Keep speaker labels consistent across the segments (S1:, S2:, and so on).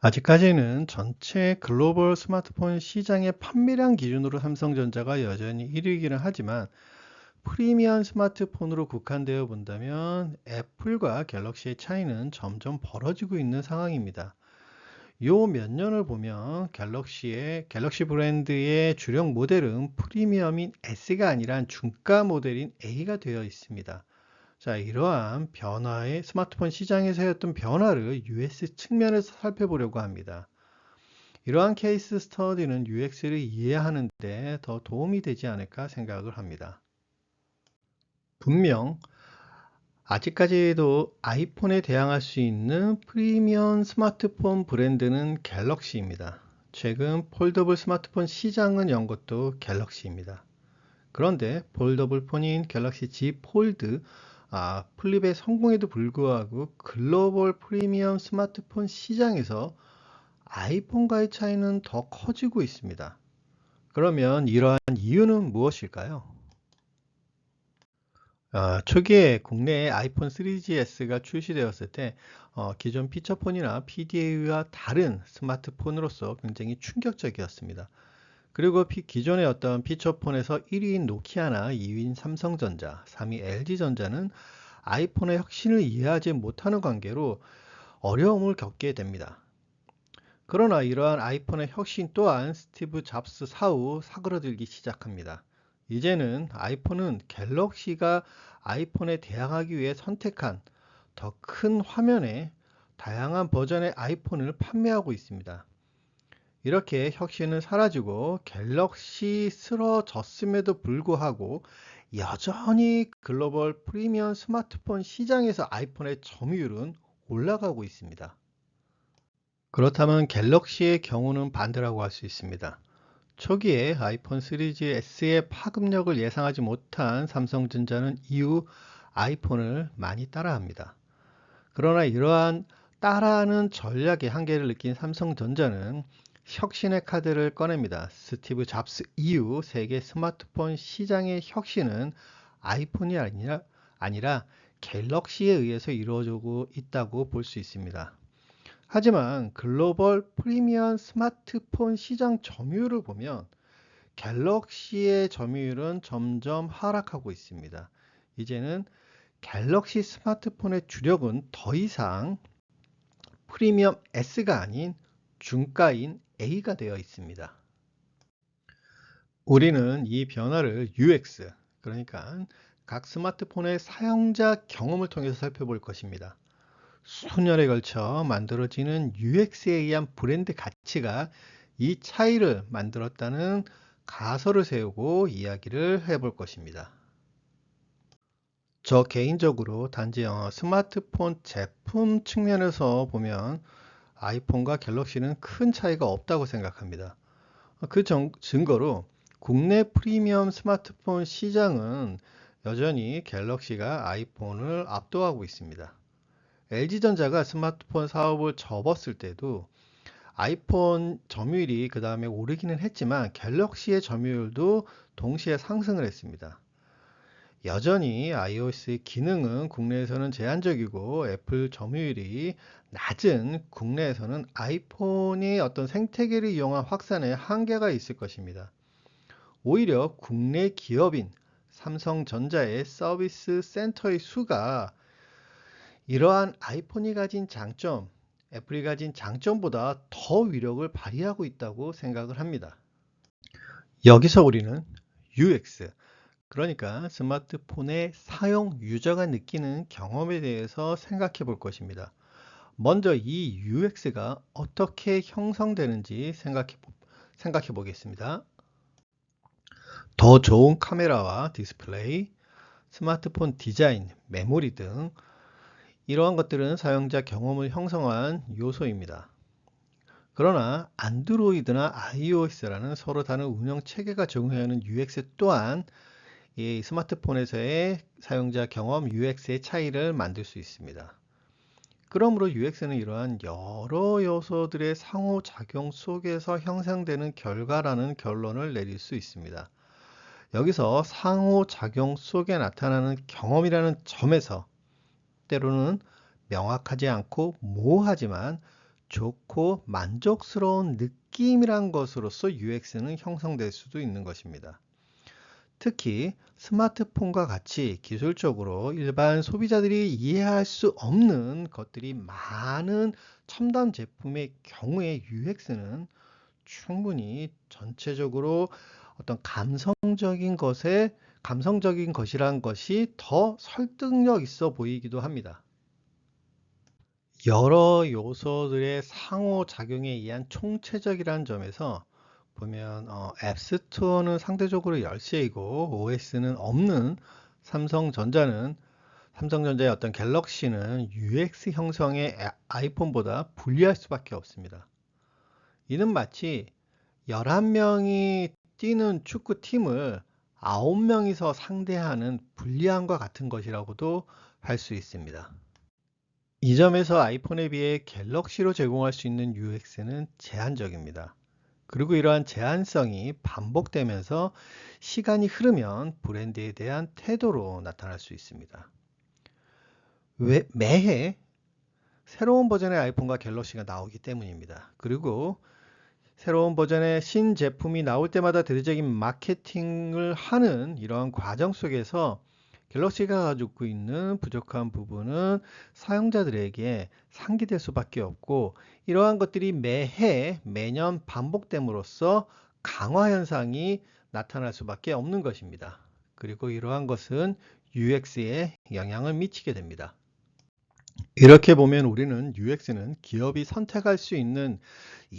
S1: 아직까지는 전체 글로벌 스마트폰 시장의 판매량 기준으로 삼성전자가 여전히 1위이기는 하지만 프리미엄 스마트폰으로 국한되어 본다면 애플과 갤럭시의 차이는 점점 벌어지고 있는 상황입니다. 요 몇 년을 보면 갤럭시 브랜드의 주력 모델은 프리미엄인 S가 아니라 중가 모델인 A가 되어 있습니다. 자, 이러한 변화의 스마트폰 시장에서의 변화를 US 측면에서 살펴보려고 합니다. 이러한 케이스 스터디는 UX를 이해하는 데 더 도움이 되지 않을까 생각을 합니다. 분명 아직까지도 아이폰에 대항할 수 있는 프리미엄 스마트폰 브랜드는 갤럭시입니다. 최근 폴더블 스마트폰 시장을 연 것도 갤럭시입니다. 그런데 폴더블 폰인 갤럭시 Z 폴드 플립의 성공에도 불구하고 글로벌 프리미엄 스마트폰 시장에서 아이폰과의 차이는 더 커지고 있습니다. 그러면 이러한 이유는 무엇일까요? 초기에 국내에 아이폰 3GS가 출시되었을 때 기존 피처폰이나 PDA와 다른 스마트폰으로서 굉장히 충격적이었습니다. 그리고 기존의 어떤 피처폰에서 1위인 노키아나 2위인 삼성전자, 3위 LG전자는 아이폰의 혁신을 이해하지 못하는 관계로 어려움을 겪게 됩니다. 그러나 이러한 아이폰의 혁신 또한 스티브 잡스 사후 사그러들기 시작합니다. 이제는 아이폰은 갤럭시가 아이폰에 대항하기 위해 선택한 더 큰 화면의 다양한 버전의 아이폰을 판매하고 있습니다. 이렇게 혁신은 사라지고 갤럭시스러졌음에도 불구하고 여전히 글로벌 프리미엄 스마트폰 시장에서 아이폰의 점유율은 올라가고 있습니다. 그렇다면 갤럭시의 경우는 반대라고 할 수 있습니다. 초기에 아이폰 3GS의 파급력을 예상하지 못한 삼성전자는 이후 아이폰을 많이 따라합니다. 그러나 이러한 따라하는 전략의 한계를 느낀 삼성전자는 혁신의 카드를 꺼냅니다. 스티브 잡스 이후 세계 스마트폰 시장의 혁신은 아이폰이 아니라 갤럭시에 의해서 이루어지고 있다고 볼 수 있습니다. 하지만 글로벌 프리미엄 스마트폰 시장 점유율을 보면 갤럭시의 점유율은 점점 하락하고 있습니다. 이제는 갤럭시 스마트폰의 주력은 더 이상 프리미엄 S가 아닌 중가인 A가 되어 있습니다. 우리는 이 변화를 UX, 그러니까 각 스마트폰의 사용자 경험을 통해서 살펴볼 것입니다. 수년에 걸쳐 만들어지는 UX에 의한 브랜드 가치가 이 차이를 만들었다는 가설을 세우고 이야기를 해볼 것입니다. 저 개인적으로 단지 스마트폰 제품 측면에서 보면 아이폰과 갤럭시는 큰 차이가 없다고 생각합니다. 그 증거로 국내 프리미엄 스마트폰 시장은 여전히 갤럭시가 아이폰을 압도하고 있습니다. LG전자가 스마트폰 사업을 접었을 때도 아이폰 점유율이 그 다음에 오르기는 했지만 갤럭시의 점유율도 동시에 상승을 했습니다. 여전히 iOS의 기능은 국내에서는 제한적이고 애플 점유율이 낮은 국내에서는 아이폰이 어떤 생태계를 이용한 확산에 한계가 있을 것입니다. 오히려 국내 기업인 삼성전자의 서비스 센터의 수가 이러한 아이폰이 가진 장점, 애플이 가진 장점보다 더 위력을 발휘하고 있다고 생각을 합니다. 여기서 우리는 UX, 그러니까 스마트폰의 사용 유저가 느끼는 경험에 대해서 생각해 볼 것입니다. 먼저 이 UX가 어떻게 형성되는지 생각해 보겠습니다. 더 좋은 카메라와 디스플레이, 스마트폰 디자인, 메모리 등 이러한 것들은 사용자 경험을 형성한 요소입니다. 그러나 안드로이드나 iOS라는 서로 다른 운영 체계가 적용해야 하는 UX 또한 이 스마트폰에서의 사용자 경험 UX의 차이를 만들 수 있습니다. 그러므로 UX는 이러한 여러 요소들의 상호작용 속에서 형성되는 결과라는 결론을 내릴 수 있습니다. 여기서 상호작용 속에 나타나는 경험이라는 점에서 때로는 명확하지 않고 모호하지만 좋고 만족스러운 느낌이란 것으로서 UX는 형성될 수도 있는 것입니다. 특히 스마트폰과 같이 기술적으로 일반 소비자들이 이해할 수 없는 것들이 많은 첨단 제품의 경우에 UX는 충분히 전체적으로 어떤 감성적인 것이란 것이 더 설득력 있어 보이기도 합니다. 여러 요소들의 상호작용에 의한 총체적이라는 점에서 보면 앱스토어는 상대적으로 열세이고 OS는 없는 삼성전자의 어떤 갤럭시는 UX 형성의 아이폰보다 불리할 수밖에 없습니다. 이는 마치 11명이 뛰는 축구팀을 9명이서 상대하는 불리함과 같은 것이라고도 할 수 있습니다. 이 점에서 아이폰에 비해 갤럭시로 제공할 수 있는 UX는 제한적입니다. 그리고 이러한 제한성이 반복되면서 시간이 흐르면 브랜드에 대한 태도로 나타날 수 있습니다. 매해 새로운 버전의 아이폰과 갤럭시가 나오기 때문입니다. 그리고 새로운 버전의 신제품이 나올 때마다 대대적인 마케팅을 하는 이러한 과정 속에서 갤럭시가 가지고 있는 부족한 부분은 사용자들에게 상기될 수밖에 없고, 이러한 것들이 매년 반복됨으로써 강화 현상이 나타날 수밖에 없는 것입니다. 그리고 이러한 것은 UX에 영향을 미치게 됩니다. 이렇게 보면 우리는 UX는 기업이 선택할 수 있는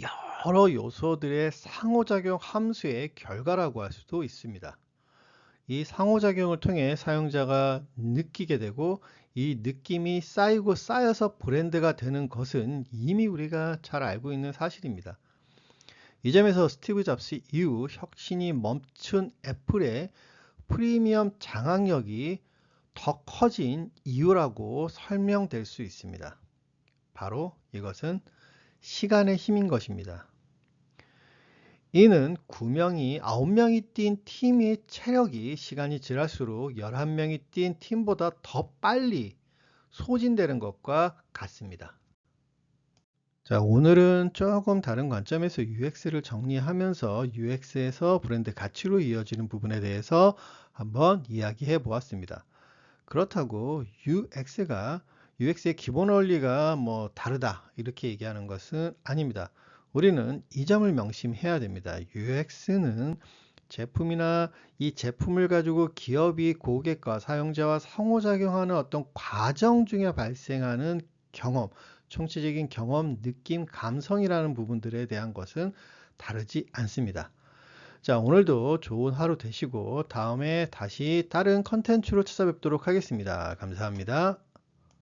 S1: 여러 요소들의 상호작용 함수의 결과라고 할 수도 있습니다. 이 상호작용을 통해 사용자가 느끼게 되고, 이 느낌이 쌓이고 쌓여서 브랜드가 되는 것은 이미 우리가 잘 알고 있는 사실입니다. 이 점에서 스티브 잡스 이후 혁신이 멈춘 애플의 프리미엄 장악력이 더 커진 이유라고 설명될 수 있습니다. 바로 이것은 시간의 힘인 것입니다. 이는 9명이 뛴 팀의 체력이 시간이 지날수록 11명이 뛴 팀보다 더 빨리 소진되는 것과 같습니다. 자, 오늘은 조금 다른 관점에서 UX를 정리하면서 UX에서 브랜드 가치로 이어지는 부분에 대해서 한번 이야기해 보았습니다. 그렇다고 UX의 기본 원리가 다르다 이렇게 얘기하는 것은 아닙니다. 우리는 이 점을 명심해야 됩니다. UX는 제품이나 이 제품을 가지고 기업이 고객과 사용자와 상호작용하는 어떤 과정 중에 발생하는 경험, 총체적인 경험, 느낌, 감성이라는 부분들에 대한 것은 다르지 않습니다. 자, 오늘도 좋은 하루 되시고 다음에 다시 다른 컨텐츠로 찾아뵙도록 하겠습니다. 감사합니다.